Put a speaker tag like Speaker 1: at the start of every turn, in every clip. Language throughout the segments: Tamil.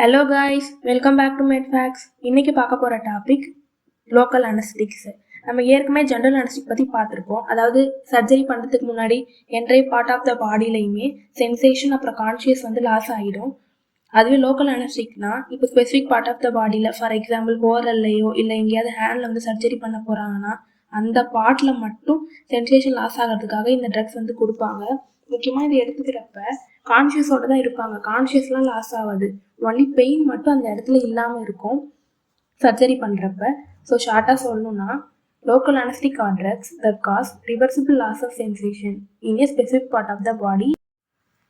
Speaker 1: Hello guys, welcome back to Medfacts. இன்றைக்கி பார்க்க போகிற டாபிக் லோக்கல் அனஸ்டிக்ஸு. நம்ம ஏற்கனவே ஜென்ரல் அனஸ்டிக் பற்றி பார்த்துருப்போம். அதாவது சர்ஜரி பண்ணுறதுக்கு முன்னாடி என்ட்ரை பார்ட் ஆஃப் த பாடியிலையுமே சென்சேஷன் அப்புறம் கான்ஷியஸ் லாஸ் ஆகிடும். அதுவே லோக்கல் அனஸ்டிக்னா இப்போ ஸ்பெசிஃபிக் பார்ட் ஆஃப் த பாடியில், ஃபார் எக்ஸாம்பிள் ஓரல்லையோ இல்லை எங்கேயாவது ஹேண்டில் சர்ஜரி பண்ண போகிறாங்கன்னா அந்த பார்ட்டில் மட்டும் சென்சேஷன் லாஸ் ஆகிறதுக்காக இந்த ட்ரக்ஸ் கொடுப்பாங்க. முக்கியமாக இதை எடுத்துக்கிறப்ப கான்ஷியஸோடு தான் இருப்பாங்க. கான்ஷியஸ்லாம் லாஸ் ஆகாது, ஒன்லி பெயின் மட்டும் அந்த இடத்துல இல்லாமல் இருக்கும் சர்ஜரி பண்ணுறப்ப. ஸோ ஷார்ட்டாக சொல்லணும்னா, local anaesthetic are drugs that cause reversible loss of sensation in a specific part of the body.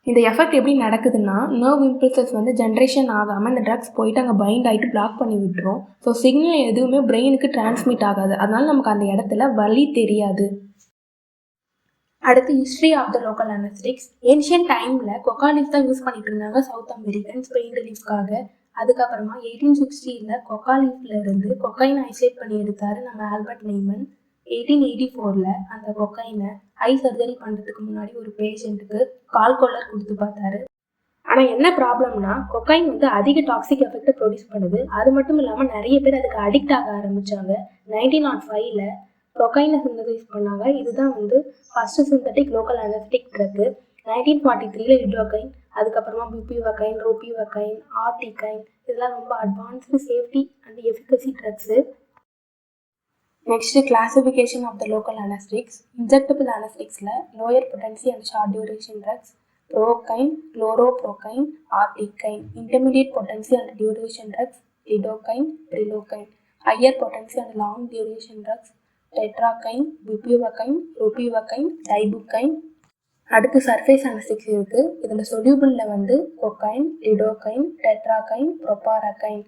Speaker 1: இந்த எஃபெக்ட் எப்படி நடக்குதுன்னா, நர்வ் இம்பல்சஸ் ஜென்ரேஷன் ஆகாமல் இந்த ட்ரக்ஸ் போயிட்டு அங்கே பைண்ட் ஆகிட்டு பிளாக் பண்ணி விட்டுரும். ஸோ சிக்னல் எதுவுமே பிரெயினுக்கு டிரான்ஸ்மிட் ஆகாது. அதனால நமக்கு அந்த இடத்துல வலி தெரியாது. அடுத்து history of the local anaesthetics. Ancient டைமில் கொக்கா லீஃப் தான் யூஸ் பண்ணிட்டு இருந்தாங்க சவுத் அமெரிக்கன்ஸ் பெயின் ரிலீஃப்காக. அதுக்கப்புறமா 1860 கொக்கா லீஃப்ல இருந்து கொக்கைனை ஐசோலேட் பண்ணி எடுத்தார் நம்ம ஆல்பர்ட் நெய்மன். 1884 அந்த கொக்கைனை ஐ சர்ஜரி பண்ணுறதுக்கு முன்னாடி ஒரு பேஷண்ட்டுக்கு கால் கொல்லர் கொடுத்து பார்த்தாரு. ஆனால் என்ன ப்ராப்ளம்னா, கொக்கைன் அதிக டாக்ஸிக் எஃபெக்டை ப்ரொடியூஸ் பண்ணுது. அது மட்டும் இல்லாமல் நிறைய பேர் அதுக்கு அடிக்ட் ஆக ஆரம்பித்தாங்க. 1905 கொக்கைனை சிந்தசைஸ் பண்ணாங்க. இதுதான் first synthetic local anaesthetic drug. 1943 lidocaine, அதுக்கப்புறமா புபிவகைன், ரோபிவகைன், ஆர்டிகைன், இதெல்லாம் ரொம்ப advanced safety and efficacy drugs. Next classification of the local anaesthetics. Injectable அனஸ்டிக்ஸில் lower potency and short duration drugs procaine, chloroprocaine, articaine. Intermediate potency and duration drugs lidocaine, prilocaine. Higher potency and long duration drugs tetracaine, bupivacaine, ropivacaine, dibucaine. அடுத்து சர்ஃபேஸ் அனஸ்டிக்ஸ் இருக்குது. இதில் சொல்யூபிளில் கொக்கைன், லிடோகைன், டெட்ராகைன், ப்ரோபாரகைன்.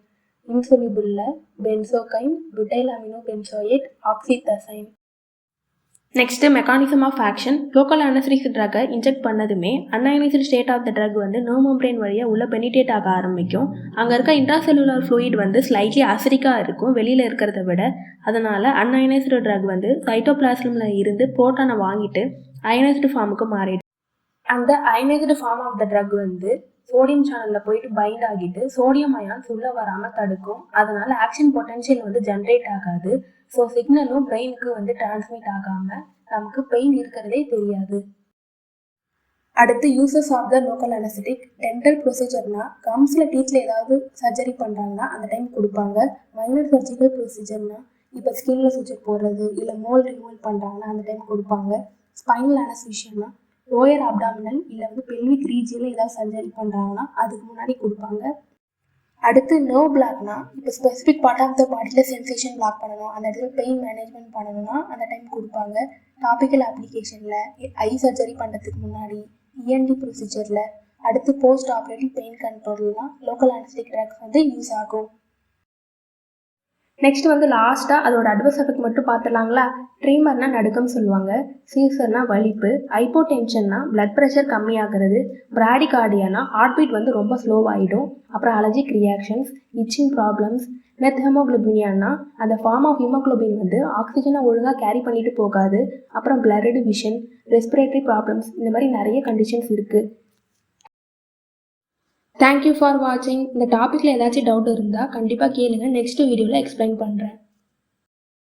Speaker 1: இன்சொல்யூபிளில் benzocaine, butyl amino benzoate, oxethazaine. Next mechanism of action. Local anaesthetic ட்ரக்கை இன்ஜெக்ட் பண்ணதுமே unionised state of the drug nerve membrane வழியாக உள்ளே பெனிட்ரேட் ஆக ஆரம்பிக்கும். அங்கே இருக்க இன்ட்ராசெல்லுலார் ஃப்ளூயிட் ஸ்லைட்லி அசிடிக்காக இருக்கும் வெளியில் இருக்கிறத விட. அதனால் அன்அயனைஸ்டு ட்ரக் சைட்டோபிளாஸ்மில் இருந்து புரோட்டானை வாங்கிட்டு அயனைஸ்டு ஃபார்முக்கு மாறிடும். அந்த ionised form of the drug sodium சேனலில் போயிட்டு பைண்ட் ஆகிட்டு சோடியம் அயான்ஸ் உள்ளே வராமல் தடுக்கும். அதனால் ஆக்ஷன் பொட்டன்ஷியல் ஜென்ரேட் ஆகாது. ஸோ சிக்னலும் பிரெயினுக்கு டிரான்ஸ்மிட் ஆகாமல் நமக்கு பெயின் இருக்கிறதே தெரியாது. அடுத்து uses of the local anaesthetic. Dental ப்ரொசீஜர்னா, கம்ஸில் டீத்தில் ஏதாவது சர்ஜரி பண்ணுறாங்கன்னா அந்த டைம் கொடுப்பாங்க. மைனர் சர்ஜிக்கல் ப்ரொசீஜர்னா, இப்போ ஸ்கின்ல சுவிட்சர் போடுறது இல்லை மோல் ரிமூவல் பண்ணுறாங்கன்னா அந்த டைம் கொடுப்பாங்க. ஸ்பைனல் அனஸ்தீசியானா, லோயர் அப்டாமினல் இல்லை பெல்விக் ரீஜியனில் ஏதாவது சர்ஜரி பண்ணுறாங்கன்னா அதுக்கு முன்னாடி கொடுப்பாங்க. அடுத்து நர்வ் பிளாக்னா, இப்போ ஸ்பெசிஃபிக் பார்ட் ஆஃப் த பாடியில் சென்சேஷன் பிளாக் பண்ணணும், அந்த இடத்துல பெயின் மேனேஜ்மெண்ட் பண்ணணும்னா அந்த டைம் கொடுப்பாங்க. டாபிக்கல் அப்ளிகேஷனில், ஐ சர்ஜரி பண்ணுறதுக்கு முன்னாடி, இஎன்டி ப்ரொசீஜரில், அடுத்து போஸ்ட் ஆப்ரேட்டிவ் பெயின் கண்ட்ரோல்லாம் லோக்கல் அனஸ்டிக் ட்ரக்ஸ் யூஸ் ஆகும். நெக்ஸ்ட் லாஸ்ட்டாக அதோட அட்வர்ஸ் எஃபெக்ட் மட்டும் பார்த்துலாங்களா. ட்ரீமர்னா நடுக்கம் சொல்லுவாங்க, சீசர்னா வலிப்பு, ஹைப்போடென்ஷன்னா பிளட் ப்ரெஷர் கம்மியாகிறது, பிராடிகார்டியானா ஹார்ட் பீட் ரொம்ப ஸ்லோவாகிடும், அப்புறம் அலர்ஜிக் ரியாக்ஷன்ஸ், இச்சிங் ப்ராப்ளம்ஸ். மெத் ஹெமோக்ளோபினியானா அந்த ஃபார்ம் ஆஃப் ஹீமோக்ளோபின் ஆக்சிஜனை ஒழுங்காக கேரி பண்ணிட்டு போகாது, அப்புறம் பிளர்டு விஷன், ரெஸ்பிரேட்டரி ப்ராப்ளம்ஸ், இந்த மாதிரி நிறைய கண்டிஷன்ஸ் இருக்குது. தேங்க்யூ ஃபார் வாட்சிங். இந்த டாப்பிக்கில் ஏதாச்சும் டவுட் இருந்தால் கண்டிப்பாக கேளுங்க, நெக்ஸ்ட் வீடியோவில் எக்ஸ்பிளைன் பண்ணுறேன்.